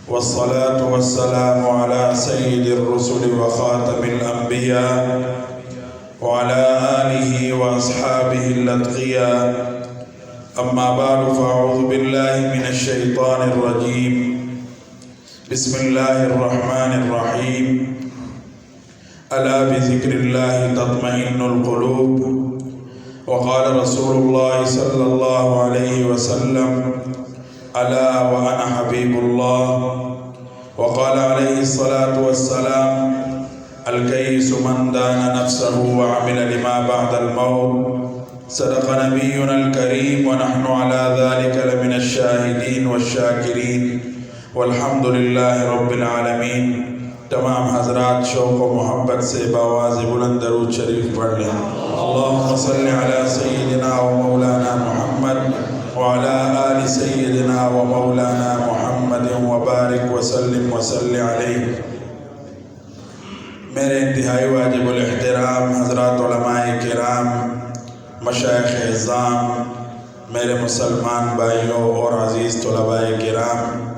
والصلاة والسلام على سيد الرسل وخاتم الأنبياء وعلى آله وأصحابه الأتقياء. أما بعد فأعوذ بالله من الشيطان الرجيم. بسم الله الرحمن الرحيم. ألا بذكر الله تطمئن القلوب. وقال رسول الله صلى الله عليه وسلم: ألا وأنا حبيب الله. وقال عليه الصلاة والسلام: الكيس من دان نفسه وعمل لما بعد الموت. صدق نبينا الكريم ونحن على ذلك لمن الشاهدين والشاكرين والحمد لله رب العالمين. تمام حضرات شوق و محبت سے بآواز بلند درود شریف پڑھ لیں. اللهم صل على سيدنا ومولانا محمد وعلى آل سيدنا ومولانا محمد وبارك وسلم وصل علیہ. میرے انتہائی واجب الاحترام حضرات علماء کرام، مشائخ اعظام، میرے مسلمان بھائیوں اور عزیز طلباء کرام،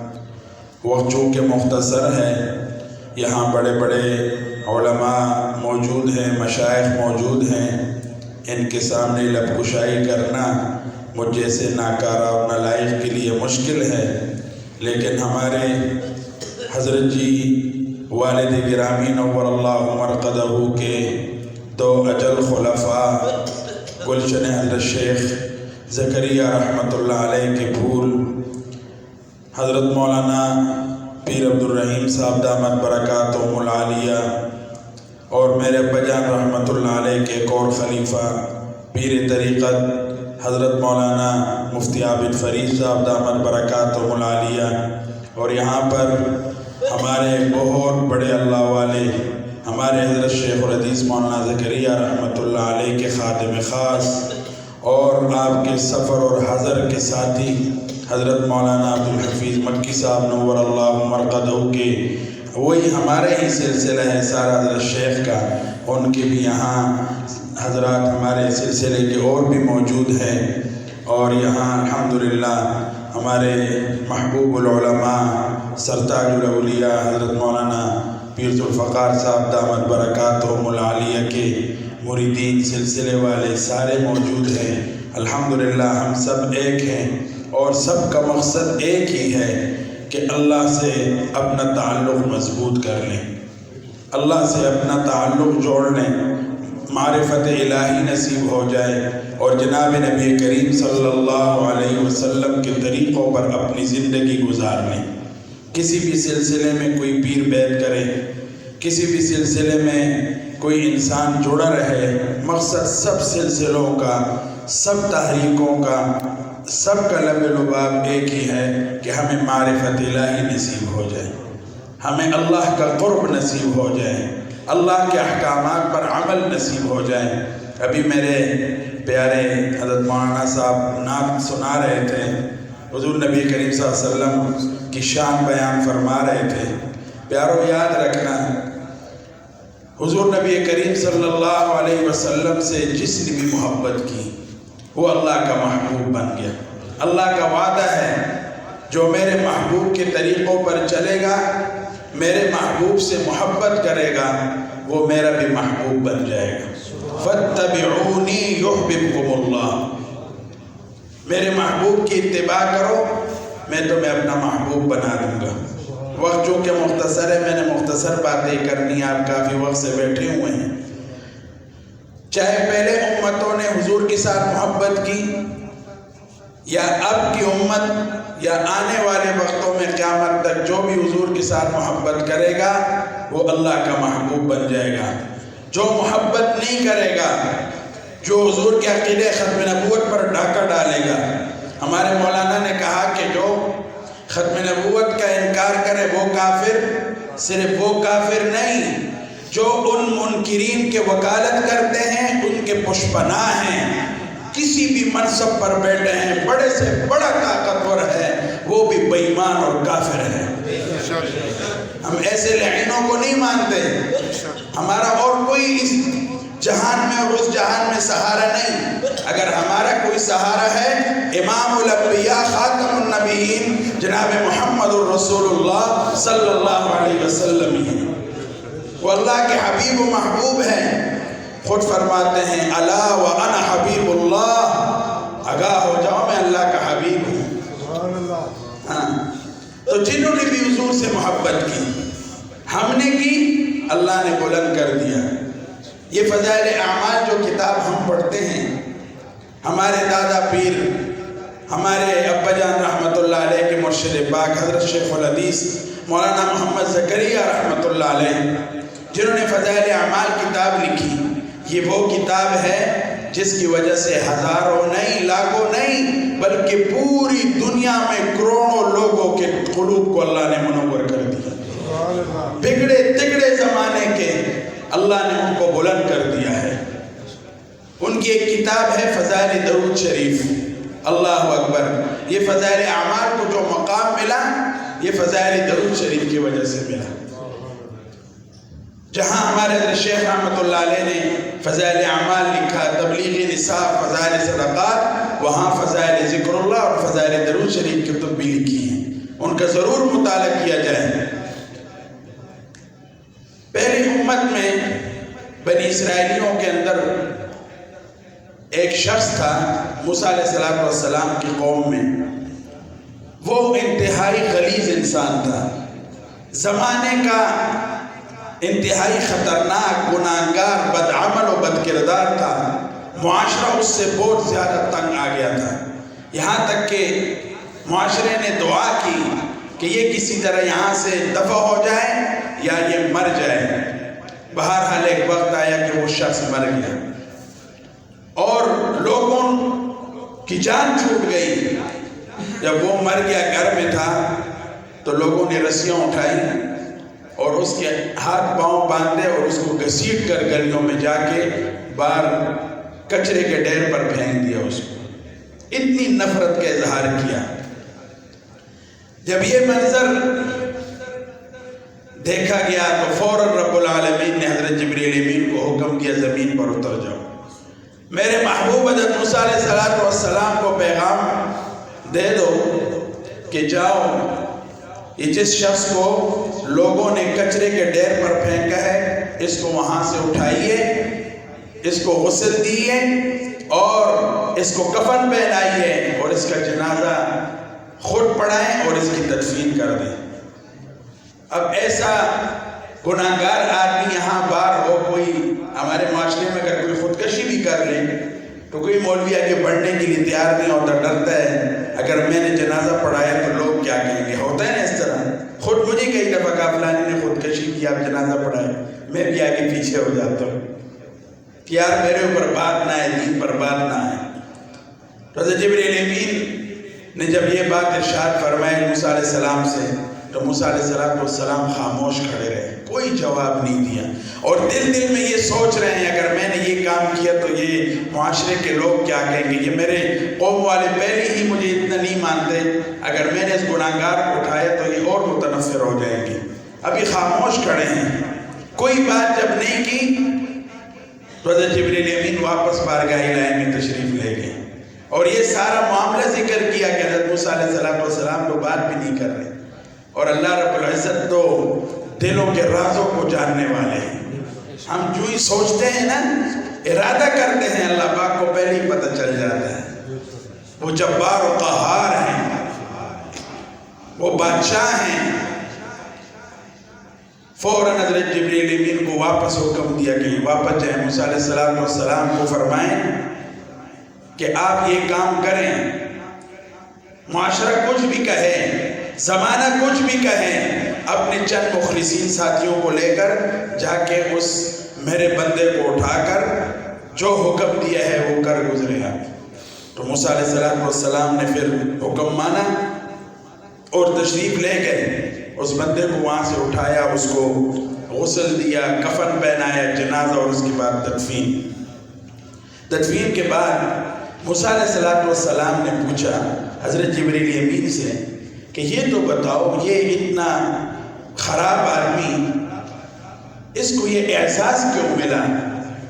وقت چونکہ مختصر ہے، یہاں بڑے بڑے علماء موجود ہیں، مشائخ موجود ہیں، ان کے سامنے لب کشائی کرنا مجھ جیسے ناکارہ اور نالائق کے لیے مشکل ہے، لیکن ہمارے حضرت جی والد گرامی نور اللہ مرقدہ کے دو اجل خلفاء گلشن حضرت شیخ زکریہ رحمۃ اللہ علیہ کے پھول حضرت مولانا پیر عبدالرحیم صاحب دامت برکاتہم العالیہ اور میرے ابا جان رحمۃ اللہ علیہ کے ایک اور خلیفہ پیر طریقت حضرت مولانا مفتی عابد فرید صاحب دامت برکاتہم العالیہ، اور یہاں پر ہمارے بہت بڑے اللہ والے ہمارے حضرت شیخ الحدیث مولانا زکریہ رحمۃ اللہ علیہ کے خادم خاص اور آپ کے سفر اور حضر کے ساتھی حضرت مولانا عبدالحفیظ مکی صاحب نور اللہ مرقدہ کے وہی ہمارے ہی سلسلہ ہے سارا حضرت شیخ کا، ان کے بھی یہاں حضرات ہمارے سلسلے کے اور بھی موجود ہیں. اور یہاں الحمدللہ ہمارے محبوب العلماء سرتاج الاولیاء حضرت مولانا پیر ذوالفقار صاحب دامت برکاتہم العالیہ کے مریدین سلسلے والے سارے موجود ہیں. الحمدللہ ہم سب ایک ہیں اور سب کا مقصد ایک ہی ہے کہ اللہ سے اپنا تعلق مضبوط کر لیں، اللہ سے اپنا تعلق جوڑ لیں، معرفت الہی نصیب ہو جائے اور جناب نبی کریم صلی اللہ علیہ وسلم کے طریقوں پر اپنی زندگی گزار لیں. کسی بھی سلسلے میں کوئی پیر بیعت کرے، کسی بھی سلسلے میں کوئی انسان جڑا رہے، مقصد سب سلسلوں کا، سب تحریکوں کا، سب کا لب لباب ایک ہی ہے کہ ہمیں معرفت الہی نصیب ہو جائے، ہمیں اللہ کا قرب نصیب ہو جائے، اللہ کے احکامات پر عمل نصیب ہو جائے. ابھی میرے پیارے حضرت مولانا صاحب نعت سنا رہے تھے، حضور نبی کریم صلی اللہ علیہ وسلم کی شان بیان فرما رہے تھے. پیارو یاد رکھنا، حضور نبی کریم صلی اللہ علیہ وسلم سے جس نے بھی محبت کی وہ اللہ کا محبوب بن گیا. اللہ کا وعدہ ہے جو میرے محبوب کے طریقوں پر چلے گا، میرے محبوب سے محبت کرے گا، وہ میرا بھی محبوب بن جائے گا. فاتبعونی یحببکم اللہ. میرے محبوب کی اتباع کرو، میں تمہیں اپنا محبوب بنا دوں گا. وقت چونکہ مختصر ہے، میں نے مختصر باتیں کرنی، آپ کافی وقت سے بیٹھے ہوئے ہیں. چاہے پہلے امتوں نے حضور کے ساتھ محبت کی یا اب کی امت یا آنے والے وقتوں میں قیامت تک جو بھی حضور کے ساتھ محبت کرے گا وہ اللہ کا محبوب بن جائے گا. جو محبت نہیں کرے گا، جو حضور کے عقیدہ ختم نبوت پر ڈاکہ ڈالے گا، ہمارے مولانا نے کہا کہ جو ختم نبوت کا انکار کرے وہ کافر، صرف وہ کافر نہیں، جو ان منکرین کے وکالت کرتے ہیں، ان کے پشپناہ ہیں، کسی بھی منصب پر بیٹھے ہیں، بڑے سے بڑا طاقتور ہے، وہ بھی بے ایمان اور کافر ہے. ہم ایسے لعینوں کو نہیں مانتے. ہمارا اور کوئی اس جہان میں اور اس جہان میں سہارا نہیں. اگر ہمارا کوئی سہارا ہے امام الانبیاء خاتم النبیین جناب محمد الرسول اللہ صلی اللہ علیہ وسلم ہی ہیں. وہ اللہ کے حبیب و محبوب ہیں. خود فرماتے ہیں الا وانا حبیب اللہ، آگاہ ہو جاؤ میں اللہ کا حبیب ہوں. ہاں تو جنہوں نے بھی حضور سے محبت کی، ہم نے کی، اللہ نے بلند کر دیا. یہ فضائل اعمال جو کتاب ہم پڑھتے ہیں، ہمارے دادا پیر، ہمارے ابا جان رحمت اللہ علیہ کے مرشد پاک حضرت شیخ الحدیث مولانا محمد زکریا رحمت اللہ علیہ جنہوں نے فضائل اعمال کتاب لکھی، یہ وہ کتاب ہے جس کی وجہ سے ہزاروں نہیں، لاکھوں نہیں، بلکہ پوری دنیا میں کروڑوں لوگوں کے قلوب کو اللہ نے منور کر دیا. بگڑے تگڑے زمانے کے اللہ نے ان کو بلند کر دیا ہے. ان کی ایک کتاب ہے فضائل درود شریف. اللہ اکبر. یہ فضائل اعمال کو جو مقام ملا یہ فضائل درود شریف کی وجہ سے ملا. جہاں ہمارے حضرت شیخ رحمت اللہ علیہ نے فضائل اعمال لکھا، تبلیغ نصاب، فضائل صدقات، وہاں فضائل ذکر اللہ اور فضائل درود شریف کی کتب بھی لکھی ہیں. ان کا ضرور مطالعہ کیا جائے. پہلی امت میں بنی اسرائیلیوں کے اندر ایک شخص تھا موسیٰ علیہ السلام کی قوم میں. وہ انتہائی غلیظ انسان تھا، زمانے کا انتہائی خطرناک، گناہگار، بدعمل و بد کردار تھا. معاشرہ اس سے بہت زیادہ تنگ آ گیا تھا، یہاں تک کہ معاشرے نے دعا کی کہ یہ کسی طرح یہاں سے دفع ہو جائے یا یہ مر جائے. بہرحال ایک وقت آیا کہ وہ شخص مر گیا اور لوگوں کی جان چھوٹ گئی. جب وہ مر گیا گھر میں تھا تو لوگوں نے رسیاں اٹھائی اور اس کے ہاتھ پاؤں باندھے اور اس کو گھسیٹ کر گلیوں میں جا کے باہر کچرے کے ڈھیر پر پھینک دیا. اس کو اتنی نفرت کا اظہار کیا. جب یہ منظر دیکھا گیا تو فوراً رب العالمین نے حضرت جبریل امین کو حکم کیا زمین پر اتر جاؤ. میرے محبوب حضرت موسیٰ علیہ السلام کو پیغام دے دو کہ جاؤ، یہ جس شخص کو لوگوں نے کچرے کے ڈھیر پر پھینکا ہے اس کو وہاں سے اٹھائیے، اس کو غسل دیئے اور اس کو کفن پہنائیے اور اس کا جنازہ خود پڑھائیں اور اس کی تدفین کر دیں. اب ایسا گناہگار آدمی یہاں بار ہو، کوئی ہمارے معاشرے میں اگر کوئی خودکشی بھی کر لے تو کوئی مولوی آگے بڑھنے کے لیے تیار نہیں ہوتا، ڈرتا ہے اگر میں نے جنازہ پڑھایا تو لوگ کیا کہیں گے. ہوتا ہے نا اس طرح. خود مجھے کئی دفعہ کہا فلانی نے خودکشی کی، آپ جنازہ پڑھائے، میں بھی آگے پیچھے ہو جاتا ہوں کہ یار میرے اوپر بات نہ آئے، دین پر بات نہ آئے. تو حضرت جبریل امین نے جب یہ بات ارشاد فرمائی موسیٰ علیہ السلام سے تو موسیٰ علیہ السلام خاموش کھڑے رہے، کوئی جواب نہیں دیا اور دل میں یہ سوچ رہے ہیں اگر میں نے یہ کام کیا تو یہ معاشرے کے لوگ کیا کہیں گے، یہ میرے قوم والے پہلے ہی مجھے اتنا نہیں مانتے، اگر میں نے اس گناہگار کو اٹھایا تو یہ اور متنفر ہو جائیں گے. ابھی خاموش کھڑے ہیں، کوئی بات جب نہیں کی تو حضرت جبریل امین واپس بارگاہ الہی میں تشریف لے گئے اور یہ سارا معاملہ ذکر کیا کہ حضرت موسیٰ علیہ السلام تو بات بھی نہیں کر رہے اور اللہ رب العزت تو دلوں کے رازوں کو جاننے والے ہیں. ہم جو ہی سوچتے ہیں نا، ارادہ کرتے ہیں، اللہ پاک کو پہلے ہی پتہ چل جاتا ہے. وہ جبار و قہار ہیں، وہ بادشاہ ہیں. فوراً حضرت جبریل امین کو واپس حکم دیا کہ واپس جائیں، موسیٰ علیہ السلام کو فرمائیں کہ آپ یہ کام کریں، معاشرہ کچھ بھی کہے، زمانہ کچھ بھی کہے، اپنے چند مخلصین ساتھیوں کو لے کر جا کے اس میرے بندے کو اٹھا کر جو حکم دیا ہے وہ کر گزرے آپ. تو موسیٰ علیہ السلام نے پھر حکم مانا اور تشریف لے گئے. اس بندے کو وہاں سے اٹھایا، اس کو غسل دیا، کفن پہنایا، جنازہ اور اس کے بعد تدفین کے بعد موسیٰ علیہ السلام نے پوچھا حضرت جبریل امین سے کہ یہ تو بتاؤ، یہ اتنا خراب آدمی، اس کو یہ اعزاز کیوں ملا؟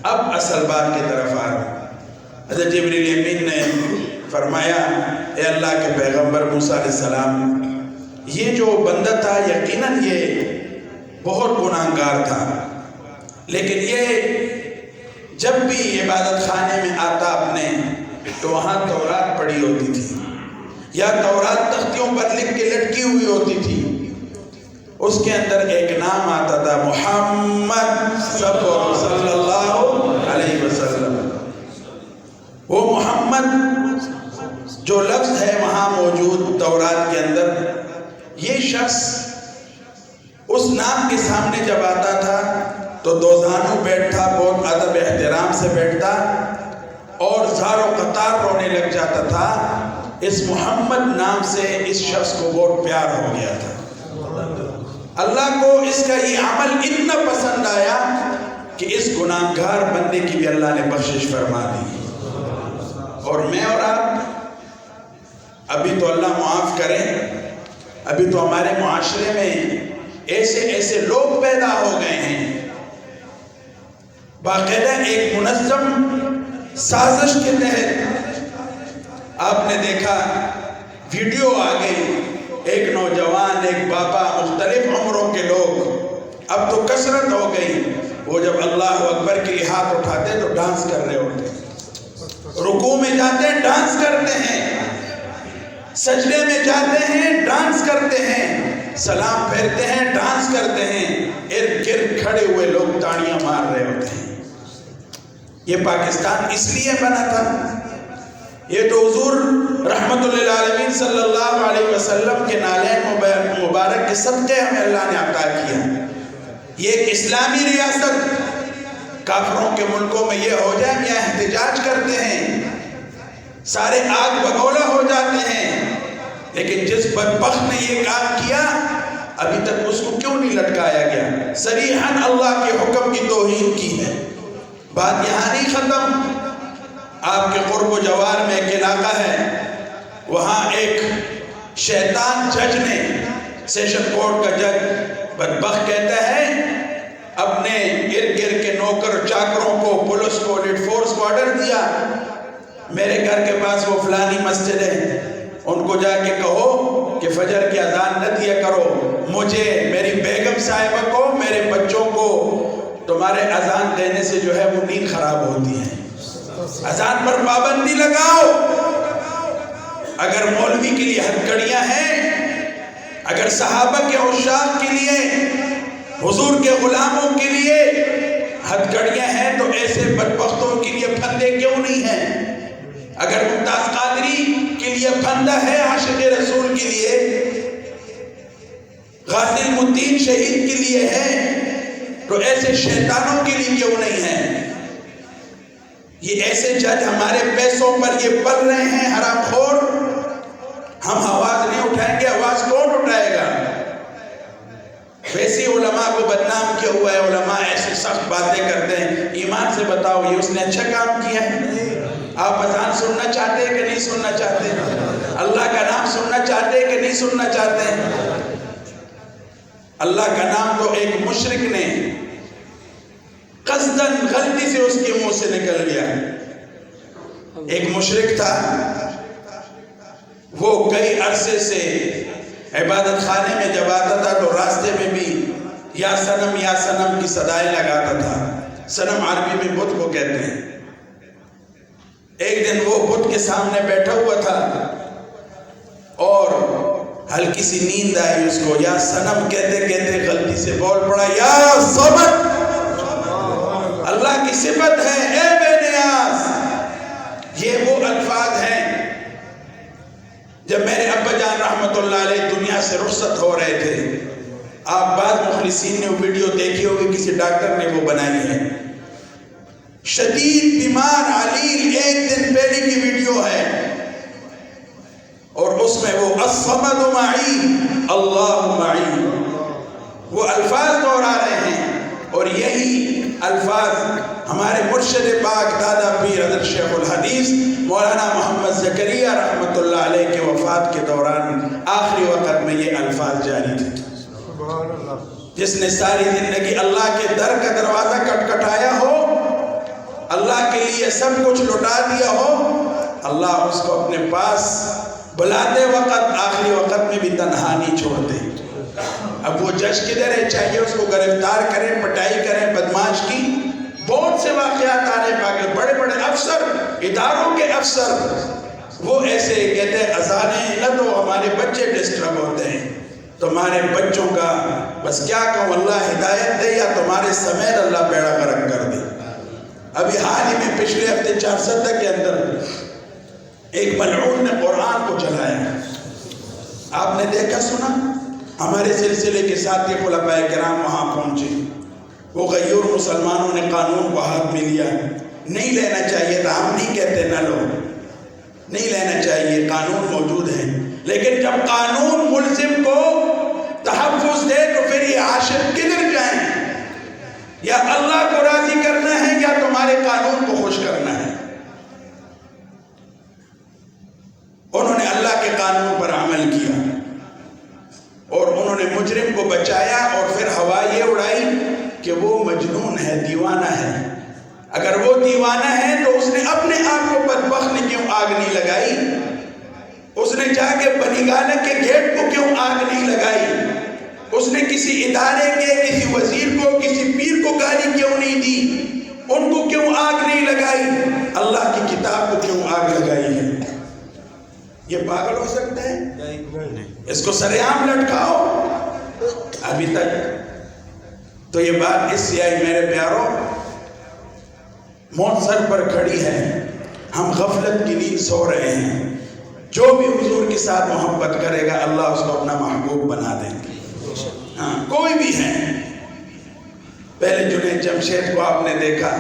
اب اصل بات کی طرف آ رہا ہوں۔ حضرت جبریل امین نے فرمایا اے اللہ کے پیغمبر موسیٰ علیہ السلام، یہ جو بندہ تھا یقیناً یہ بہت گناہگار تھا، لیکن یہ جب بھی عبادت خانے میں آتا اپنے تو وہاں تورات پڑھی ہوتی تھی یا تورات تختیوں پر لکھ کے لٹکی ہوئی ہوتی تھی، اس کے اندر ایک نام آتا تھا محمد صلی اللہ علیہ وسلم۔ وہ محمد جو لفظ ہے وہاں موجود تورات کے اندر، یہ شخص اس نام کے سامنے جب آتا تھا تو دو زانو بیٹھتا، بہت ادب احترام سے بیٹھتا اور زار و قطار رونے لگ جاتا تھا۔ اس محمد نام سے اس شخص کو بہت پیار ہو گیا تھا۔ اللہ کو اس کا یہ عمل اتنا پسند آیا کہ اس گناہگار بندے کی بھی اللہ نے بخشش فرما دی۔ اور میں اور آپ ابھی تو اللہ معاف کرے، ابھی تو ہمارے معاشرے میں ایسے لوگ پیدا ہو گئے ہیں، باقاعدہ ایک منظم سازش کے تحت آپ نے دیکھا ویڈیو آ گئی، ایک نوجوان، ایک بابا، مختلف عمروں کے لوگ، اب تو کثرت ہو گئی، وہ جب اللہ اکبر کے لیے ہاتھ اٹھاتے تو ڈانس کر رہے ہوتے ہیں، رکوع میں جاتے ہیں ڈانس کرتے ہیں، سجدے میں جاتے ہیں ڈانس کرتے ہیں، سلام پھیرتے ہیں ڈانس کرتے ہیں، ارد گرد کھڑے ہوئے لوگ تاڑیاں مار رہے ہوتے ہیں۔ یہ پاکستان اس لیے بنا تھا، یہ تو حضور رحمت للعالمین صلی اللہ علیہ وسلم کے نالین مبارک کے صدقے ہمیں اللہ نے عطا کیا۔ یہ ایک اسلامی ریاست، کافروں کے ملکوں میں یہ ہو جائے یا احتجاج کرتے ہیں، سارے آگ بگولا ہو جاتے ہیں، لیکن جس بدبخت نے یہ کام کیا ابھی تک اس کو کیوں نہیں لٹکایا گیا؟ صریحاً اللہ کے حکم کی توہین کی ہے۔ بات یہاں نہیں ختم، آپ کے قرب و جوار میں ایک علاقہ ہے، وہاں ایک شیطان جج نے، سیشن کورٹ کا جج بدبخت کہتا ہے اپنے ارد گرد کے نوکر چاکروں کو، پولیس کو، لیڈ فورس کو آرڈر دیا، میرے گھر کے پاس وہ فلانی مسجد ہے، ان کو جا کے کہو کہ فجر کی اذان نہ دیا کرو، مجھے، میری بیگم صاحبہ کو، میرے بچوں کو تمہارے اذان دینے سے جو ہے وہ نیند خراب ہوتی ہے، اذان پر پابندی لگاؤ۔ اگر مولوی کے لیے ہتھکڑیاں ہیں، اگر صحابہ کے عشاق کے لیے، حضور کے غلاموں کے لیے ہتھکڑیاں ہیں تو ایسے بدبختوں کے لیے پھندے کیوں نہیں ہیں؟ اگر ممتاز قادری کے لیے پھندہ ہے، عاشق رسول کے لیے، غازی المدین شہید کے لیے ہے، تو ایسے شیطانوں کے لیے کیوں نہیں ہے؟ یہ ایسے جج ہمارے پیسوں پر یہ پل رہے ہیں حرام خور، ہم آواز نہیں اٹھائیں گے، آواز کون اٹھائے گا؟ ویسی علماء کو بدنام کیا ہوا ہے، علماء ایسی سخت باتیں کرتے ہیں، ایمان سے بتاؤ یہ اس نے اچھا کام کیا ہے؟ آپ اذان سننا چاہتے ہیں کہ نہیں سننا چاہتے؟ اللہ کا نام سننا چاہتے ہیں کہ نہیں سننا چاہتے؟ اللہ کا نام تو ایک مشرک نے قصداً غلطی سے اس کے منہ سے نکل گیا۔ ایک مشرک تھا، وہ کئی عرصے سے عبادت خانے میں جب آتا تھا تو راستے میں بھی یا سنم کی صدائیں لگاتا تھا۔ سنم عربی میں بت کو کہتے ہیں۔ ایک دن وہ بت کے سامنے بیٹھا ہوا تھا اور ہلکی سی نیند آئی اس کو، یا سنم کہتے کہتے غلطی سے بول پڑا یا صمد، اللہ کی صفت ہے اے بے نیاز۔ یہ وہ الفاظ ہیں جب میرے ابا جان رحمت اللہ علیہ دنیا سے رخصت ہو رہے تھے، آپ بعض مخلصین نے وہ ویڈیو دیکھی ہوگی، کسی ڈاکٹر نے وہ بنائی ہے، شدید بیمار علیل، ایک دن پہلے کی ویڈیو ہے، اور اس میں وہ الصمد معی اللہ معی، وہ الفاظ دہرا رہے ہیں، اور یہی الفاظ ہمارے مرشد پاک دادا پیر حضرت شیخ الحدیث مولانا محمد زکریا رحمت اللہ علیہ کے وفات کے دوران آخری وقت میں یہ الفاظ جاری تھے۔ جس نے ساری زندگی اللہ کے در کا دروازہ کٹکھٹایا ہو اللہ کے لیے سب کچھ لٹا دیا ہو، اللہ اس کو اپنے پاس بلاتے وقت آخری وقت میں بھی تنہا نہیں چھوڑتے۔ اب وہ جج کدھر ہے؟ چاہیے اس کو گرفتار کریں، پٹائی کریں، بدماش کی۔ بہت سے واقعات آ رہے پاکستان، بڑے بڑے افسر، اداروں کے افسر، وہ ایسے کہتے ہیں اذانیں نہ تو ہمارے بچے ڈسٹرب ہوتے ہیں، تمہارے بچوں کا بس کیا کہوں، اللہ ہدایت دے یا تمہارے سمیت اللہ بیڑا غرق کر دے۔ ابھی حال ہی میں پچھلے ہفتے 4 کے اندر ایک ملعون نے قرآن کو چلایا، آپ نے دیکھا سنا؟ ہمارے سلسلے کے ساتھی خلفاء کرام وہاں پہنچے، وہ غیور مسلمانوں نے قانون کو ہاتھ میں لیا، نہیں لینا چاہیے تھا، ہم نہیں کہتے نہ لو، نہیں لینا چاہیے، قانون موجود ہے، لیکن جب قانون ملزم کو تحفظ دے تو پھر یہ عاشق کدھر جائیں؟ یا اللہ کو راضی کرنا ہے یا تمہارے قانون کو خوش کرنا ہے؟ انہوں نے اللہ کے قانون پر عمل کیا اور انہوں نے مجرم کو بچایا، اور پھر ہوا یہ اڑائی کہ وہ مجنون ہے، دیوانہ ہے۔ اگر وہ دیوانہ ہے تو اس نے اپنے آپ کو بدبخت نے کیوں آگ نہیں لگائی؟ اس نے جا کے بنی گالہ کے گیٹ کو کیوں آگ نہیں لگائی؟ اس نے کسی ادارے کے، کسی وزیر کو، کسی پیر کو گالی کیوں نہیں دی؟ ان کو کیوں آگ نہیں لگائی؟ اللہ کی کتاب کو کیوں آگ لگائی ہے؟ یہ پاگل ہو سکتا ہے؟ اس کو سرعام لٹکاؤ ابھی تک۔ تو یہ بات اس سے آئی میرے پیاروں، موت سر پر کھڑی ہے، ہم غفلت کی نیند سو رہے ہیں۔ جو بھی حضور کے ساتھ محبت کرے گا اللہ اس کو اپنا محبوب بنا دیں گے۔ ہاں، کوئی بھی ہے۔ پہلے جنید جمشید کو آپ نے دیکھا،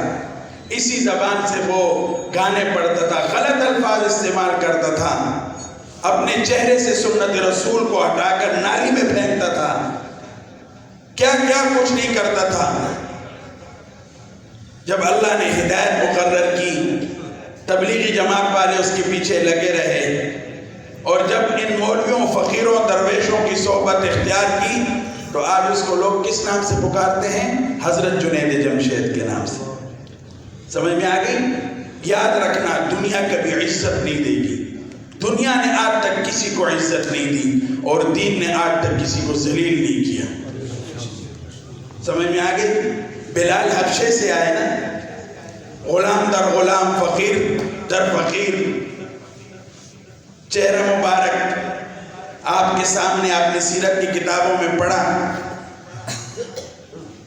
اسی زبان سے وہ گانے پڑھتا تھا، غلط الفاظ استعمال کرتا تھا، اپنے چہرے سے سنت رسول کو ہٹا کر نالی میں پھینکتا تھا، کیا کیا کچھ نہیں کرتا تھا۔ جب اللہ نے ہدایت مقرر کی، تبلیغی جماعت والے اس کے پیچھے لگے رہے، اور جب ان مولویوں، فقیروں، درویشوں کی صحبت اختیار کی تو آج اس کو لوگ کس نام سے پکارتے ہیں؟ حضرت جنید جمشید کے نام سے۔ سمجھ میں آ گئی؟ یاد رکھنا، دنیا کبھی عزت نہیں دے گی، دنیا نے آج تک کسی کو عزت نہیں دی، اور دین نے آج تک کسی کو ذلیل نہیں کیا۔ سمجھ میں آ گئی؟ بلال حبشے سے آئے نا، غلام در غلام، فقیر در فقیر، چہرہ مبارک آپ کے سامنے، آپ نے سیرت کی کتابوں میں پڑھا،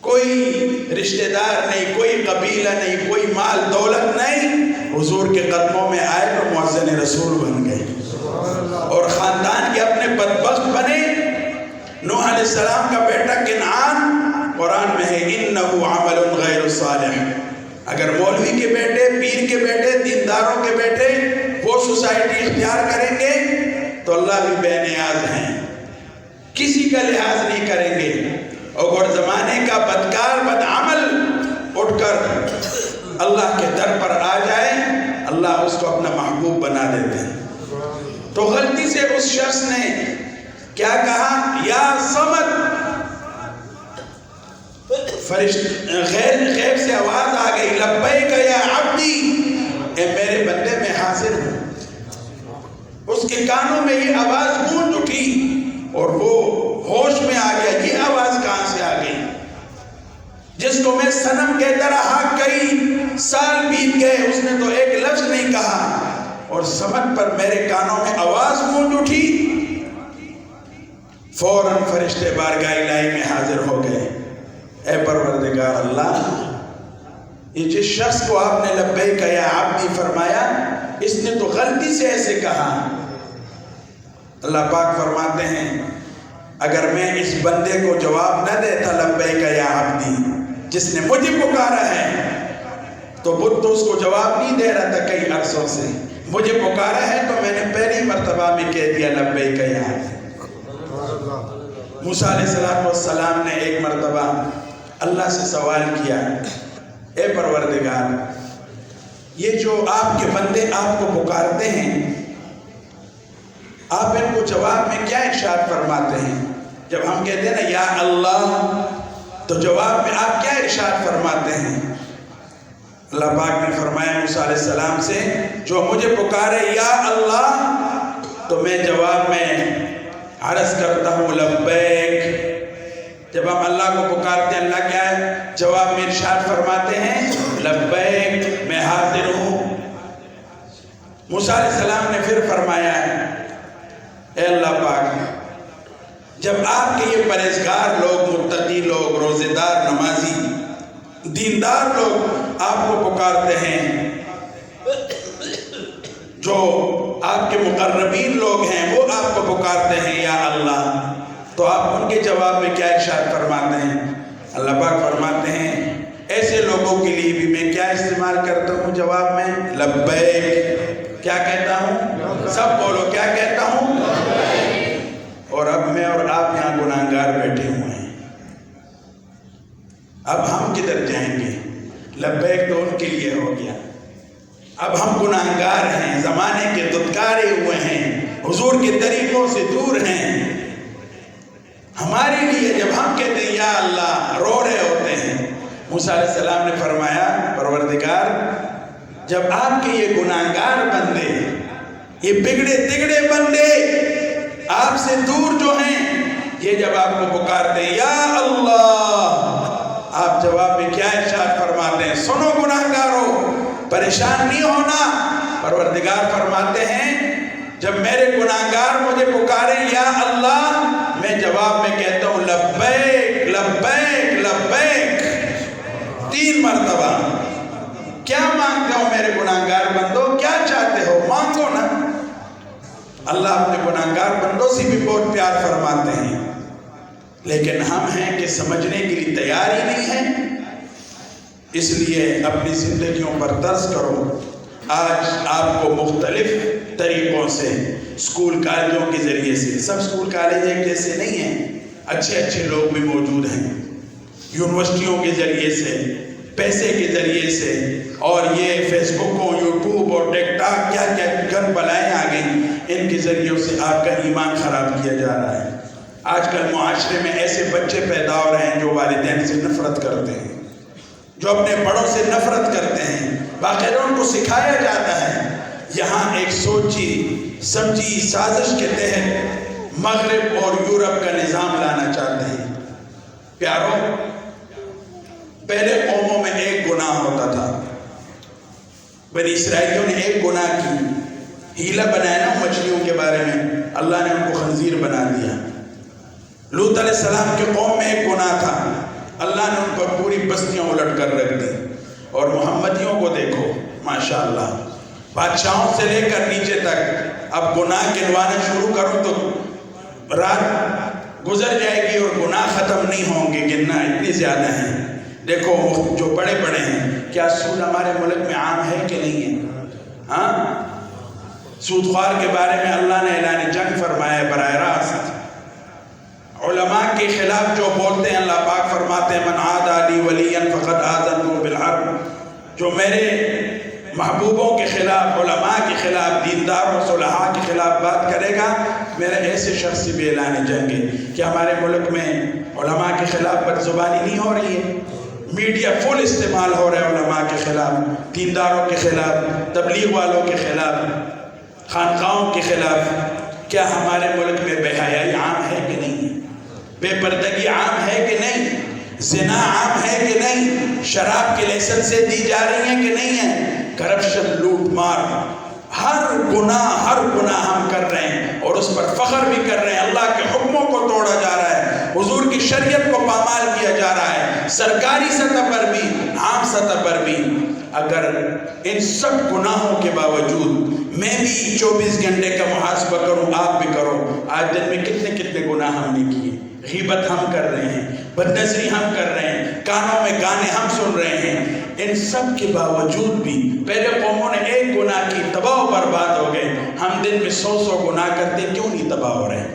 کوئی رشتہ دار نہیں، کوئی قبیلہ نہیں، کوئی مال دولت نہیں، حضور کے قدموں میں آئے تو مؤذن رسول بن گئے، اور خاندان کے اپنے بدبخت بنے۔ نوح علیہ السلام کا بیٹا کنعان، قرآن میں ہے انہو عمل غیر صالح۔ اگر مولوی کے بیٹے، پیر کے بیٹے، دینداروں کے بیٹے وہ سوسائٹی اختیار کریں گے تو اللہ بھی بے نیاز ہیں، کسی کا لحاظ نہیں کریں گے، اور زمانے کا بدکار بدعمل اٹھ کر اللہ کے در پر آ جائے، اللہ اس کو اپنا محبوب بنا دیتے ہیں۔ تو غلطی سے اس شخص نے کیا کہا؟ یا صمد، غیب سے آواز آ گئی، لبیک یا عبدی، اے میرے بندے میں حاضر ہوں۔ اس کے کانوں میں یہ آواز گونج اٹھی اور وہ ہوش میں آ گیا، یہ آواز کہاں سے آ گئی؟ جس کو میں صنم کہتا رہا کئی سال بیت گئے، اس نے تو ایک لفظ نہیں کہا، اور سمت پر میرے کانوں میں آواز گونج اٹھی، فوراً فرشتے بارگاہ الہی میں حاضر ہو گئے۔ اے پروردگار اللہ، یہ جس شخص کو آپ نے لبیک یا عبدی فرمایا، اس نے تو غلطی سے ایسے کہا۔ اللہ پاک فرماتے ہیں اگر میں اس بندے کو جواب نہ دیتا لبیک یا عبدی، جس نے مجھے پکارا ہے، تو بت تو اس کو جواب نہیں دے رہا تھا کئی عرصوں سے، مجھے پکارا ہے تو میں نے پہلی مرتبہ میں کہہ دیا لبیک یا عبدی۔ موسیٰ علیہ السلام نے ایک مرتبہ اللہ سے سوال کیا، اے پروردگار، یہ جو آپ کے بندے آپ کو پکارتے ہیں، آپ ان کو جواب میں کیا ارشاد فرماتے ہیں؟ جب ہم کہتے ہیں نا یا اللہ، تو جواب میں آپ کیا ارشاد فرماتے ہیں؟ اللہ پاک نے فرمایا موسیٰ علیہ السلام سے جو مجھے پکارے یا اللہ تو میں جواب میں عرض کرتا ہوں لبیک۔ جب ہم اللہ کو پکارتے ہیں اللہ کیا ہے جواب میں ارشاد فرماتے ہیں لبیک، میں حاضر ہوں۔ موسیٰ علیہ السلام نے پھر فرمایا اے اللہ پاک جب آپ کے یہ پرہیزگار لوگ، متقی لوگ، روزے دار، نمازی، دیندار لوگ آپ کو پکارتے ہیں، جو آپ کے مقربین لوگ ہیں وہ آپ کو پکارتے ہیں یا اللہ، تو آپ ان کے جواب میں کیا ارشاد فرماتے ہیں؟ اللہ پاک فرماتے ہیں ایسے لوگوں کے لیے بھی میں کیا استعمال کرتا ہوں جواب میں؟ لبیک۔ کیا کہتا ہوں؟ سب بولو کیا کہتا ہوں؟ اور اب میں اور آپ یہاں گناہگار بیٹھے ہوئے ہیں، اب ہم کدھر جائیں گے؟ لبیک تو ان کے لیے ہو گیا، اب ہم گناہگار ہیں، زمانے کے دھتکارے ہوئے ہیں، حضور کے طریقوں سے دور ہیں۔ ہمارے لیے جب ہم کہتے ہیں یا اللہ رو رہے ہوتے ہیں۔ موسیٰ علیہ السلام نے فرمایا پروردگار جب آپ کے یہ گناہگار بندے، یہ بگڑے تگڑے بندے آپ سے دور جو ہیں، یہ جب آپ کو پکارتے ہیں یا اللہ، آپ جواب میں کیا ارشاد فرماتے ہیں؟ سنو گناہگارو پریشان نہیں ہونا۔ پروردگار فرماتے ہیں جب میرے گناہگار مجھے پکاریں یا اللہ، میں جواب میں کہتا ہوں لبیک لبیک لبیک 3 مرتبہ۔ کیا مانگتے ہو میرے گناہگار بندو؟ کیا چاہتے ہو؟ مانگو نا۔ اللہ اپنے گناہگار بندوں سے بھی بہت پیار فرماتے ہیں، لیکن ہم ہیں کہ سمجھنے کے لیے تیار ہی نہیں ہیں۔ اس لیے اپنی زندگیوں پر طرز کرو۔ آج آپ کو مختلف طریقوں سے اسکول کالجوں کے ذریعے سے، سب اسکول کالج ایک جیسے نہیں ہیں، اچھے اچھے لوگ بھی موجود ہیں، یونیورسٹیوں کے ذریعے سے، پیسے کے ذریعے سے، اور یہ فیس بکوں، یوٹیوب اور ٹک ٹاک کیا کیا گن بلائیں آ گئی، ان کے ذریعوں سے آپ کا ایمان خراب کیا جا رہا ہے۔ آج کل معاشرے میں ایسے بچے پیدا ہو رہے ہیں جو والدین سے نفرت کرتے ہیں، جو اپنے بڑوں سے نفرت کرتے ہیں، باقاعدہ ان کو سکھایا جاتا ہے۔ یہاں ایک سوچی سمجھی سازش کے تحت مغرب اور یورپ کا نظام لانا چاہتے ہیں۔ پیارو، پہلے قوموں میں ایک گناہ ہوتا تھا، بنی اسرائیلیوں نے ایک گناہ کی، ہیلہ بنایا نا مچھلیوں کے بارے میں، اللہ نے ان کو خنزیر بنا دیا۔ لوط علیہ السلام کے قوم میں ایک گناہ تھا، اللہ نے ان پر پوری بستیاں الٹ کر رکھ دی۔ اور محمدیوں کو دیکھو ماشاءاللہ، بادشاہوں سے لے کر نیچے تک، اب گناہ گنوانا شروع کروں تو رات گزر جائے گی اور گناہ ختم نہیں ہوں گے، گننا اتنی زیادہ ہیں۔ دیکھو جو بڑے بڑے ہیں، کیا سود ہمارے ملک میں عام ہے کہ نہیں ہے؟ ہاں، سودخوار کے بارے میں اللہ نے اعلان جنگ فرمایا ہے براہ راست۔ علماء کے خلاف جو بولتے ہیں، اللہ پاک فرماتے ہیں من عادى لي وليا فقد آذنته بالحرب، جو میرے محبوبوں کے خلاف، علماء کے خلاف، دینداروں صلحاء کے خلاف بات کرے گا، میرے ایسے شخص سے بھی اعلان جنگ ہے۔ کہ ہمارے ملک میں علماء کے خلاف بدزبانی نہیں ہو رہی ہے؟ میڈیا فل استعمال ہو رہا ہے علماء کے خلاف، دینداروں کے خلاف، تبلیغ والوں کے خلاف، خانقاہوں کے خلاف۔ کیا ہمارے ملک میں بے حیائی عام ہے کہ نہیں ہے؟ بے پردگی عام ہے کہ نہیں؟ زنا عام ہے کہ نہیں؟ شراب کے لائسنسیں دی جا رہی ہیں کہ نہیں ہیں؟ کرپشن، لوٹ مار، ہر گناہ ہم کر رہے ہیں اور اس پر فخر بھی کر رہے ہیں۔ اللہ کے حکموں کو توڑا جا رہا ہے، حضور کی شریعت کو پامال کیا جا رہا ہے، سرکاری سطح پر بھی، عام سطح پر بھی۔ اگر ان سب گناہوں کے باوجود میں بھی 24 گھنٹے کا محاسبہ کروں، آپ بھی کرو، آج دن میں کتنے گناہ ہم نے کیے۔ غیبت ہم کر رہے ہیں، بدنظری ہم کر رہے ہیں، کانوں میں گانے ہم سن رہے ہیں۔ ان سب کے باوجود بھی پہلے قوموں نے ایک گناہ کی، تباہ و برباد ہو گئے۔ ہم دن میں 100 گناہ کرتے، کیوں نہیں تباہ ہو رہے؟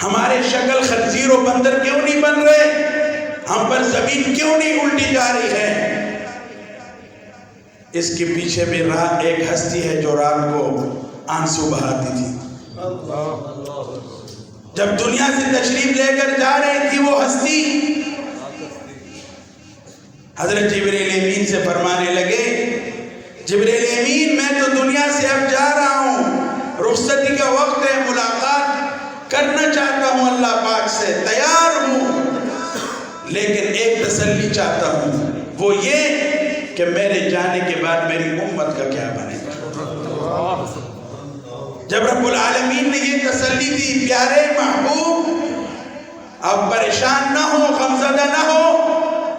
ہمارے شکل خنزیر و بندر کیوں نہیں بن رہے؟ ہم پر زمین کیوں نہیں الٹی جا رہی ہے؟ اس کے پیچھے بھی ایک ہستی ہے جو رات کو آنسو بہاتی تھی۔ جب دنیا سے تشریف لے کر جا رہی تھی وہ ہستی، حضرت جبریل امین سے فرمانے لگے جبریل امین میں تو دنیا سے اب جا رہا ہوں، رخصتی کا وقت ہے، ملاقات کرنا چاہتا ہوں اللہ پاک سے، تیار ہوں، لیکن ایک تسلی چاہتا ہوں، وہ یہ کہ میرے جانے کے بعد میری امت کا کیا بنے گا۔ جب رب العالمین نے یہ تسلی دی، پیارے محبوب آپ پریشان نہ ہو، غمزدہ نہ ہو،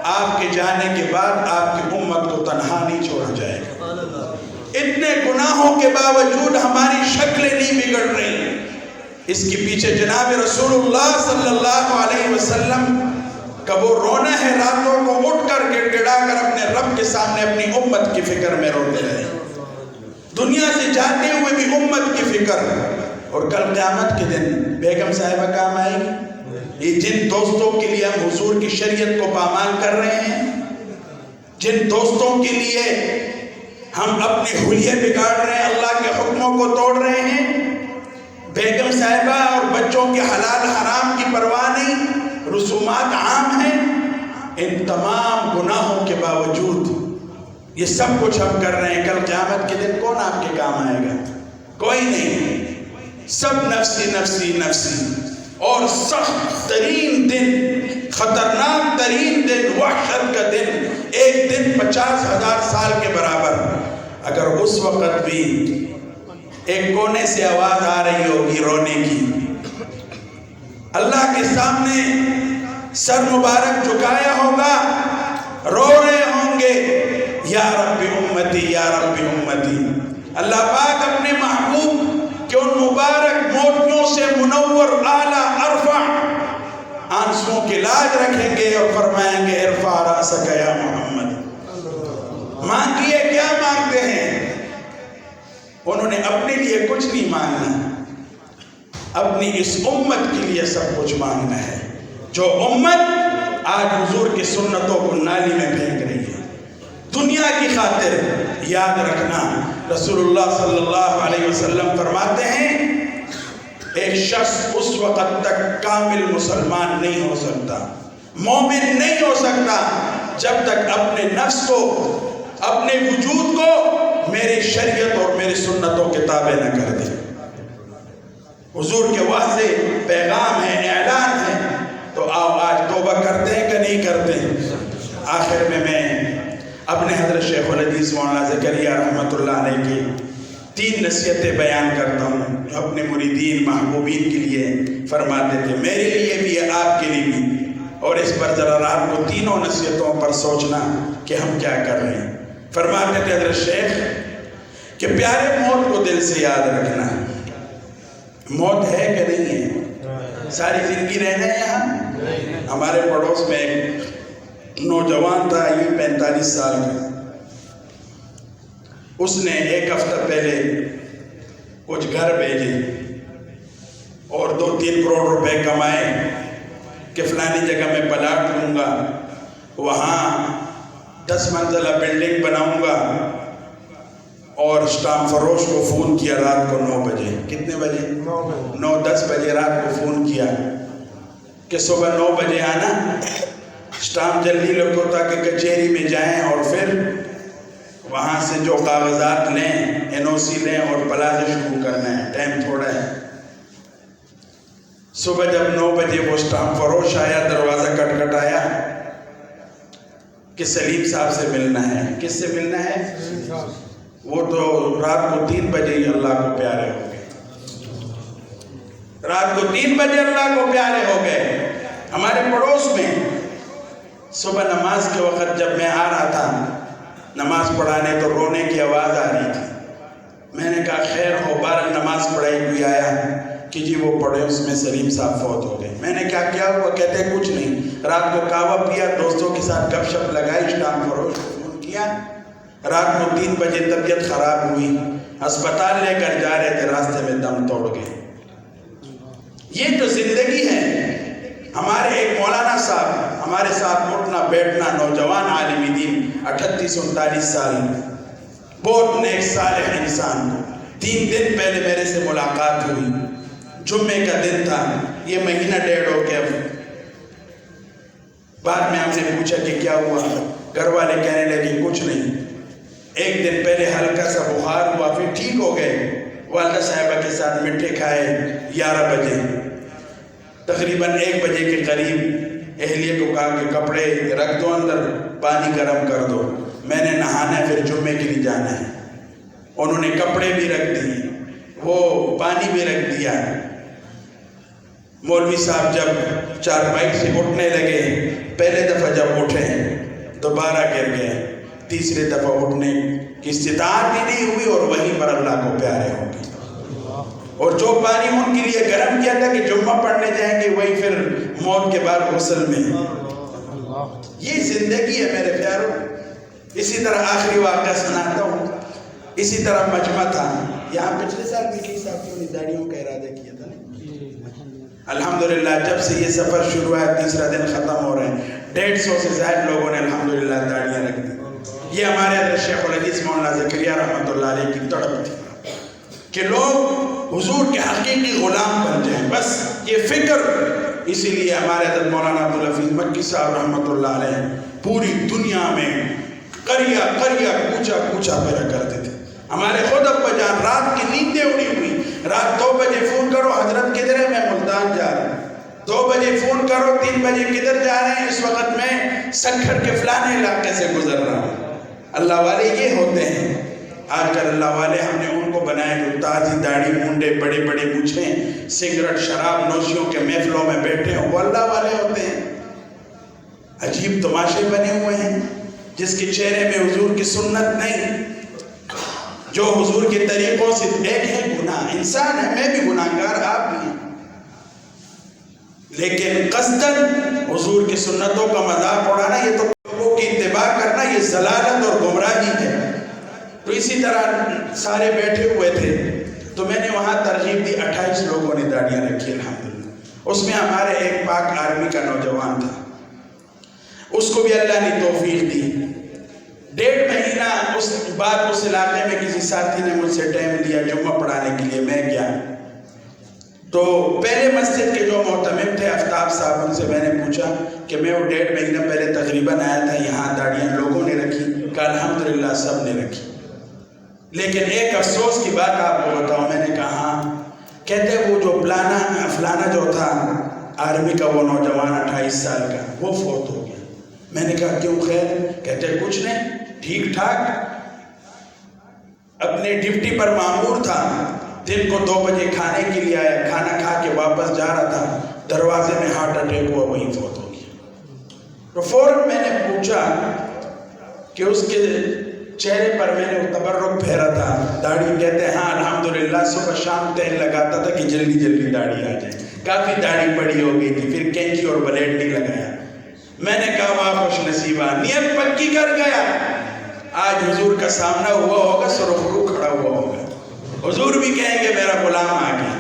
آپ کے جانے کے بعد آپ کی امت کو تنہا نہیں چھوڑا جائے گا۔ اتنے گناہوں کے باوجود ہماری شکلیں نہیں بگڑ رہی، اس کے پیچھے جناب رسول اللہ صلی اللہ علیہ وسلم کا وہ رونا ہے، راتوں کو اٹھ کر گڑ گڑا کر اپنے رب کے سامنے اپنی امت کی فکر میں روتے رہے، دنیا سے جاتے ہوئے بھی امت کی فکر۔ اور کل قیامت کے دن بیگم صاحبہ کام آئے گی، یہ جن دوستوں کے لیے ہم حضور کی شریعت کو پامال کر رہے ہیں، جن دوستوں کے لیے ہم اپنے حلیے بگاڑ رہے ہیں، اللہ کے حکموں کو توڑ رہے ہیں، بیگم صاحبہ اور بچوں کے حلال حرام کی پرواہ نہیں، رسومات عام ہیں، ان تمام گناہوں کے باوجود یہ سب کچھ ہم کر رہے ہیں۔ کل قیامت کے دن کون آپ کے کام آئے گا؟ کوئی نہیں، سب نفسی نفسی نفسی۔ اور سخت ترین دن، خطرناک ترین دن، وحشت کا دن، ایک دن 50,000 سال کے برابر۔ اگر اس وقت بھی ایک کونے سے آواز آ رہی ہوگی رونے کی، اللہ کے سامنے سر مبارک جھکایا ہوگا، رو رہے ہوں گے، یا رب امتی یا رب امتی۔ اللہ پاک اپنے محبوب کہ ان مبارک موتیوں سے منور اعلیٰ ارفع آنسوں کے لاج رکھیں گے اور فرمائیں گے ارفع رأسک یا محمد۔ مانگیے، کیا مانگتے ہیں؟ انہوں نے اپنے لیے کچھ نہیں مانگنا، اپنی اس امت کے لیے سب کچھ مانگنا ہے، جو امت آج حضور کی سنتوں کو نالی میں پھینک رہی ہے۔ دنیا کی خاطر یاد رکھنا، رسول اللہ صلی اللہ علیہ وسلم فرماتے ہیں ایک شخص اس وقت تک کامل مسلمان نہیں ہو سکتا، مومن نہیں ہو سکتا، جب تک اپنے نفس کو، اپنے وجود کو میری شریعت اور میری سنتوں کے تابع نہ کر دے۔ حضور کے واضح پیغام ہے، اعلان ہے، تو آپ آج توبہ کرتے ہیں کہ نہیں کرتے؟ آخر میں اپنے حضرت شیخ الحدیث مولانا زکریا رحمۃ اللہ علیہ کی 3 نصیحتیں بیان کرتا ہوں، جو اپنے مریدین محبوبین کے لیے فرماتے تھے، میرے لیے بھی، آپ کے لیے بھی، اور اس پر ذرا رات کو تینوں نصیحتوں پر سوچنا کہ ہم کیا کر رہے ہیں۔ فرماتے تھے حضرت شیخ کہ پیارے موت کو دل سے یاد رکھنا، موت ہے کہ نہیں ہے؟ ساری زندگی رہنا ہے یہاں؟ ہمارے پڑوس میں ایک نوجوان تھا، یہ 45 سال کا، اس نے 1 ہفتہ پہلے کچھ گھر بھیجے اور 2-3 کروڑ روپے کمائے کہ فلانی جگہ میں پلاٹ لوں گا، وہاں 10 منزلہ بلڈنگ بناؤں گا، اور اسٹامپ فروش کو فون کیا رات کو 9 بجے، کتنے بجے؟ 9-10 بجے رات کو فون کیا کہ صبح 9 بجے آنا، اسٹامپ جلدی لکھو تاکہ کچہری میں جائیں اور پھر وہاں سے جو کاغذات لیں، NOC لیں اور پلازے شروع کرنا ہے، ٹائم تھوڑا ہے۔ صبح جب 9 بجے وہ اسٹامپ فروش آیا، دروازہ کٹکھٹایا کہ سلیم صاحب سے ملنا ہے۔ کس سے ملنا ہے؟ وہ تو رات کو 3 بجے ہی اللہ کو پیارے ہو گئے، رات کو 3 بجے اللہ کو پیارے ہو گئے۔ ہمارے پڑوس میں صبح نماز کے وقت جب میں آ رہا تھا نماز پڑھانے تو رونے کی آواز آ رہی تھی۔ میں نے کہا خیر ہو، 12 نماز پڑھائی، کوئی آیا کہ جی وہ پڑھے، اس میں سلیم صاحب فوت ہو گئے۔ میں نے کہا کیا ہوا؟ کہتے کچھ نہیں، رات کو کعوہ پیا، دوستوں کے ساتھ گپ شپ لگائی، اسٹامپ فروش کو فون کیا، رات کو 3 بجے طبیعت خراب ہوئی، ہسپتال لے کر جا رہے تھے، راستے میں دم توڑ گئے۔ یہ تو زندگی ہے۔ ہمارے ایک مولانا صاحب ہمارے ساتھ اٹھنا بیٹھنا، نوجوان عالم دین، 38-39 سال، بہت نیک صالح انسان، 3 دن پہلے میرے سے ملاقات ہوئی، جمعے کا دن تھا، یہ مہینہ 1.5 ہو گیا۔ بعد میں ہم نے پوچھا کہ کیا ہوا؟ گھر والے کہنے لگے کچھ نہیں. ایک دن پہلے ہلکا سا بخار ہوا، پھر ٹھیک ہو گئے. والدہ صاحبہ کے ساتھ میٹھے کھائے. 11 بجے تقریباً 1 بجے کے قریب اہلیہ کو کہا کہ کپڑے رکھ دو اندر، پانی گرم کر دو، میں نے نہانا ہے، پھر جمعے کے لیے جانا ہے. انہوں نے کپڑے بھی رکھ دیے، وہ پانی بھی رکھ دیا. مولوی صاحب جب چارپائی سے اٹھنے لگے، پہلے دفعہ جب اٹھے دوبارہ گر گئے، تیسرے دفعہ اٹھنے کی استطاعت ہی نہیں ہوئی، اور وہیں پر اللہ کو پیارے ہو گئے. اور جو پانی ان کے لیے گرم کیا تھا کہ جمعہ پڑھنے جائیں گے، وہی پھر موت کے بعد غسل میں. یہ زندگی ہے میرے پیاروں. اسی طرح آخری واقعہ سناتا ہوں. اسی طرح مجمع تھا یہاں. پچھلے سال بھی کئی ساتھیوں نے داڑھیوں کا ارادہ کیا تھا نا. الحمدللہ جب سے یہ سفر شروع ہوا ہے، تیسرا دن ختم ہو رہے ہیں، 150 سے زائد لوگوں نے الحمدللہ داڑھیاں رکھ دی. یہ ہمارے حضرت شیخ الحدیث مولانا زکریا رحمۃ اللہ علیہ کی تڑپ تھی کہ لوگ حضور کے حقیقی غلام بن جائیں. بس یہ فکر. اسی لیے ہمارے حضرت مولانا عبدالحفیظ مکی صاحب رحمۃ اللہ علیہ پوری دنیا میں قریہ قریہ کوچہ کوچہ پیرا کرتے تھے. ہمارے خود ابا جان رات کی نیندیں اڑی ہوئی، رات 2 بجے فون کرو حضرت کدھر ہے؟ میں ملتان جا رہا ہوں. 2 بجے فون کرو 3 بجے کدھر جا رہے ہیں؟ اس وقت میں سکھڑ کے فلانے علاقے سے گزر رہا ہوں. اللہ والے یہ ہوتے ہیں. آج کل اللہ والے ہم نے ان کو بنائے جو تازی داڑھی مونڈے بڑے بڑے مچھیں سگریٹ شراب نوشیوں کے محفلوں میں بیٹھے ہیں، وہ اللہ والے ہوتے ہیں. عجیب تماشے بنے ہوئے ہیں جس کے چہرے میں حضور کی سنت نہیں، جو حضور کے طریقوں سے ایک ہے گناہ. انسان ہے، میں بھی گناہ گار، آپ بھی ہیں، لیکن قصداً حضور کی سنتوں کا مذاق اڑانا، یہ تو لوگوں کی اتباع کرنا، یہ ضلالت اور گمراہی ہے. تو اسی طرح سارے بیٹھے ہوئے تھے تو میں نے وہاں ترغیب دی. 28 لوگوں نے داڑیاں رکھی الحمدللہ. اس میں ہمارے ایک پاک آرمی کا نوجوان تھا، اس کو بھی اللہ نے توفیق دی. 1.5 مہینہ اس بعد اس علاقے میں کسی ساتھی نے مجھ سے ٹائم لیا جمعہ پڑھانے کے لیے. میں گیا تو پہلے مسجد کے جو محتمم تھے آفتاب صاحب، ان سے میں نے پوچھا کہ میں وہ 1.5 مہینہ پہلے تقریباً آیا تھا، یہاں داڑیاں لوگوں نے رکھی؟ کہا الحمدللہ سب نے رکھی، لیکن ایک افسوس کی بات آپ کو بتاؤں. میں نے کہا ہاں. کہتے وہ جو فلانا جو تھا آرمی کا وہ نوجوان 28 سال کا، وہ فوت ہو گیا. میں نے کہا کیوں خیر؟ کہتے کچھ نہیں، ٹھیک ٹھاک اپنے ڈیوٹی پر مامور تھا، دن کو 2 بجے کھانے کے لیے آیا، کھانا کھا کے واپس جا رہا تھا، دروازے میں ہارٹ اٹیک ہوا، وہیں فوت ہو گیا. تو فوراً میں نے پوچھا کہ اس کے چہرے پر میں نے تبرک پھیرا تھا، داڑھی؟ کہتے ہیں ہاں الحمدللہ صبح شام تیل لگاتا تھا کہ جلدی جلدی داڑھی آ جائے. کافی داڑھی بڑی ہو گئی تھی، پھر کینچی اور بلیڈ نہیں لگایا. میں نے کہا واہ خوش نصیبہ، نیت پکی کر گیا. آج حضور کا سامنا ہوا ہوگا، سرخرو کھڑا ہوا ہوگا، حضور بھی کہیں گے میرا غلام آ گیا.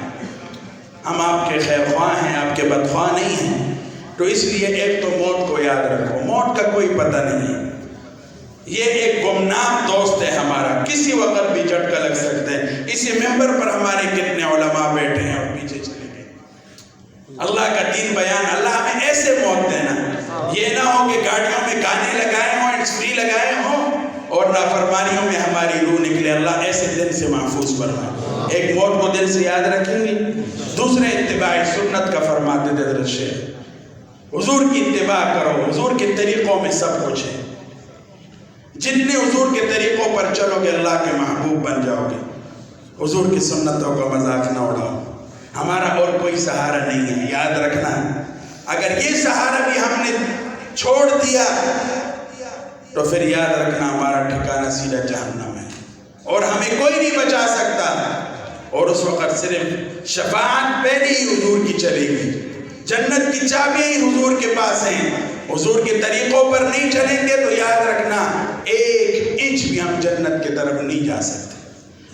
ہم آپ کے خیر خواہ ہیں، آپ کے بدخواہ نہیں ہیں. تو اس لیے ایک تو موت کو یاد رکھو، موت کا کوئی پتہ نہیں ہے. یہ ایک گمنام دوست ہے ہمارا، کسی وقت بھی جھٹکا لگ سکتے ہیں. اسی ممبر پر ہمارے کتنے علماء بیٹھے ہیں اور پیچھے چلے گئے. اللہ کا دین بیان، اللہ ہمیں ایسے موت دینا، یہ نہ ہو کہ گاڑیوں میں گانے لگائے ہوں، ہینڈز فری لگائے ہوں اور نافرمانیوں میں ہماری روح نکلے. اللہ ایسے دن سے محفوظ فرمائے. ایک موت کو دل سے یاد رکھیں گے. دوسرے اتباع سنت کا فرماتے تھے حضرت شیخ، حضور کی اتباع کرو، حضور کے طریقوں میں سب کچھ ہے. جتنے حضور کے طریقوں پر چلو گے اللہ کے محبوب بن جاؤ گے. حضور کی سنتوں کا مذاق نہ اڑاؤ. ہمارا اور کوئی سہارا نہیں ہے، یاد رکھنا. اگر یہ سہارا بھی ہم نے چھوڑ دیا تو پھر یاد رکھنا ہمارا ٹھکانہ سیدھا جہنم ہے اور ہمیں کوئی نہیں بچا سکتا. اور اس وقت صرف شفاعت پہلی ہی حضور کی چلے گی. جنت کی چابیاں ہی حضور کے پاس ہیں. حضور کے طریقوں پر نہیں چلیں گے تو یاد رکھنا 1 انچ بھی ہم جنت کی طرف نہیں جا سکتے.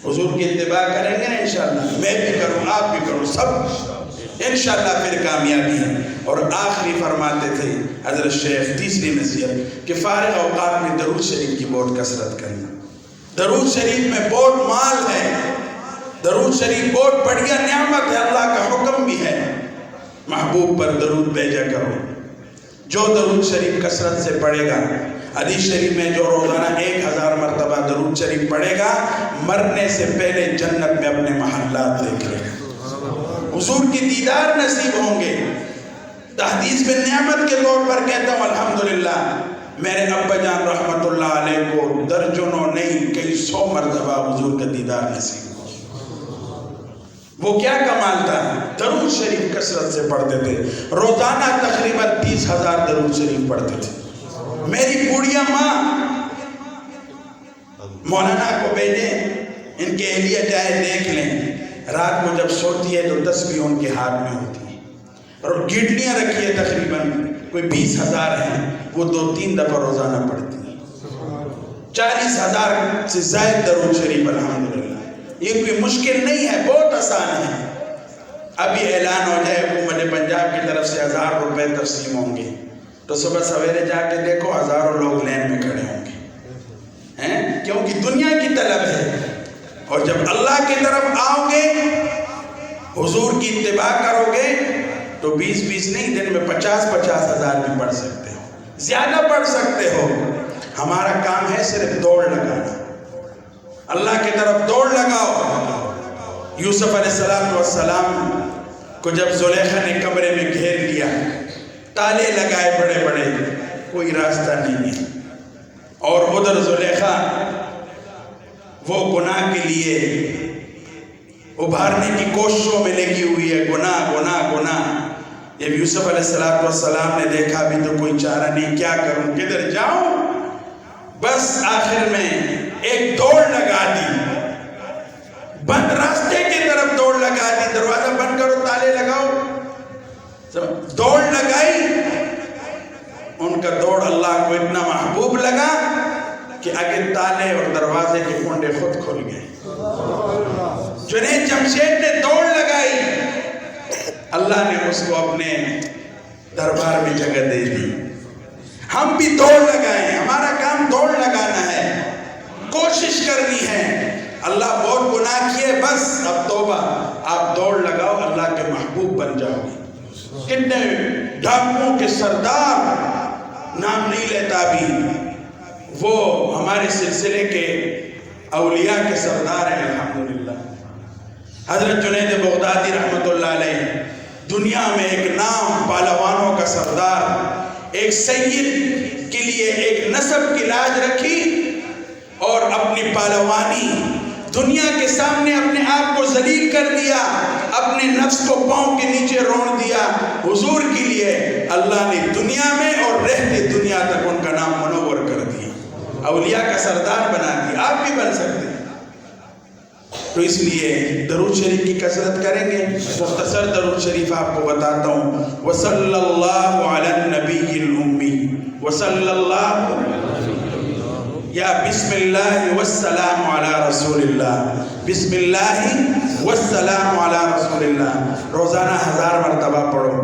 حضور کی اتباع کریں گے نا انشاءاللہ، میں بھی کروں، آپ بھی کروں، سب انشاءاللہ پھر کامیابی ہے. اور آخری فرماتے تھے حضرت شیخ تیسری نصیحت کہ فارغ اوقات میں درود شریف کی بہت کثرت کرنا. درود شریف میں بہت مال ہے. درود شریف بہت بڑھیا نعمت ہے، اللہ کا حکم بھی ہے. محبوب پر درود بھیجا کرو. جو درود شریف کثرت سے پڑھے گا حدیث شریف میں جو روزانہ 1000 مرتبہ درود شریف پڑھے گا مرنے سے پہلے جنت میں اپنے محلات دیکھ لے گا، حضور کی دیدار نصیب ہوں گے۔ حدیث میں نعمت کے طور پر کہتا ہوں الحمدللہ میرے ابا جان رحمت اللہ علیہ کو درجنوں نہیں کئی 100 مرتبہ حضور کا دیدار نصیب ہوا۔ وہ کیا کمال تھا، درود شریف کثرت سے پڑھتے تھے، روزانہ تقریباً 30,000 درود شریف پڑھتے تھے۔ میری بوڑھیا ماں مولانا کو بھیجیں ان کے اہلیہ جائے دیکھ لیں، رات کو جب سوتی ہے تو تسبیح ان کے ہاتھ میں ہوتی ہے اور گھٹلیاں رکھی ہے تقریباً کوئی 20,000 ہیں، وہ 2-3 دفعہ روزانہ پڑھتی ہیں۔ 40,000 سے زائد درود شریف الحمدللہ۔ یہ کوئی مشکل نہیں ہے، بہت آسان ہے۔ ابھی اعلان ہو جائے حکومت پنجاب کی طرف سے 1000 روپے تقسیم ہوں گے تو صبح سویرے جا کے دیکھو ہزاروں لوگ لائن میں کھڑے ہوں گے، کیونکہ دنیا کی طلب ہے۔ اور جب اللہ کی طرف آؤ گے حضور کی اتباع کرو گے تو 20 نہیں، دن میں 50 ہزار بھی پڑھ سکتے ہو، زیادہ پڑھ سکتے ہو۔ ہمارا کام ہے صرف دوڑ لگانا، اللہ کی طرف دوڑ لگاؤ۔ یوسف علیہ السلام کو جب زلیخا نے کمرے میں گھیر لیا، تالے لگائے بڑے بڑے، کوئی راستہ نہیں ہے، اور ادھر زلیخا وہ گناہ کے لیے ابھارنے کی کوششوں میں لگی ہوئی ہے، گناہ گناہ گناہ۔ جب یوسف علیہ السلام نے دیکھا بھی تو کوئی چارہ نہیں، کیا کروں، کدھر جاؤں، بس آخر میں ایک دوڑ لگا دی، بند راستے کی طرف دوڑ لگا دی، دروازہ بند کرو تالے لگاؤ، دوڑ لگائی۔ ان کا دوڑ اللہ کو اتنا محبوب لگا کہ آگے تالے اور دروازے کے کنڈے خود کھل گئے۔ جنید جمشید نے دوڑ لگائی، اللہ نے اس کو اپنے دربار میں جگہ دے دی۔ ہم بھی دوڑ لگائیں، ہمارا کام دوڑ لگانا ہے، کوشش کرنی ہے۔ اللہ بہت گناہ کیے، بس اب توبہ، آپ دوڑ لگاؤ، اللہ کے محبوب بن جاؤ گے۔ کتنے ڈاکوؤں کے سردار، نام نہیں لیتا بھی، وہ ہمارے سلسلے کے اولیاء کے سردار ہیں الحمدللہ۔ حضرت جنید بغدادی رحمت اللہ علیہ دنیا میں ایک نام، پہلوانوں کا سردار، ایک سید کے لیے ایک نسب کی لاج رکھی اور اپنی پہلوانی دنیا کے سامنے اپنے آپ کو ذلیل کر دیا، اپنے نفس کو پاؤں کے نیچے روڑ دیا حضور کے لیے۔ اللہ نے دنیا میں اور رہتے دنیا تک ان کا نام منور کر دیا، اولیاء کا سردار بنا دیا۔ آپ بھی بن سکتے ہیں، تو اس لیے درود شریف کی کثرت کریں گے۔ مختصر درود شریف آپ کو بتاتا ہوں، وصلی اللہ علی النبی الامی، وصلی اللہ یا بسم اللہ والسلام علی رسول اللہ، بسم اللہ والسلام علی رسول اللہ۔ روزانہ 1000 مرتبہ پڑھو،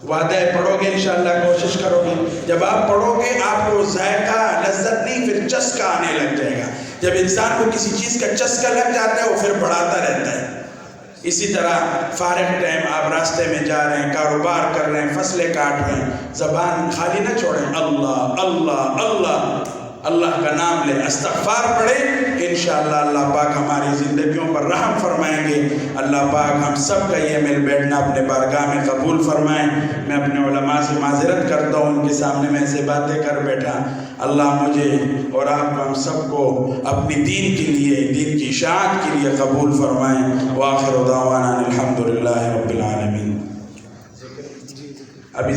وعدہ پڑھو گے انشاءاللہ، کوشش کرو گے، جب آپ پڑھو گے آپ کو ذائقہ لذت نہیں، پھر چسکا آنے لگ جائے گا۔ جب انسان کو کسی چیز کا چسکا لگ جاتا ہے وہ پھر بڑھاتا رہتا ہے۔ اسی طرح فارغ ٹائم آپ راستے میں جا رہے ہیں، کاروبار کر رہے ہیں، فصلیں کاٹ رہے ہیں، زبان خالی نہ چھوڑیں، اللہ اللہ اللہ، اللہ کا نام لیں، استغفار پڑھیں، انشاءاللہ اللہ پاک ہماری زندگیوں پر رحم فرمائیں گے۔ اللہ پاک ہم سب کا یہ مل بیٹھنا اپنے بارگاہ میں قبول فرمائیں۔ میں اپنے علماء سے معذرت کرتا ہوں، ان کے سامنے میں ایسے باتیں کر بیٹھا۔ اللہ مجھے اور آپ ہم سب کو اپنی دین کے لیے، دین کی اشاعت کے لیے قبول فرمائیں۔ وآخر دعوانا الحمدللہ رب العالمین۔ ابھی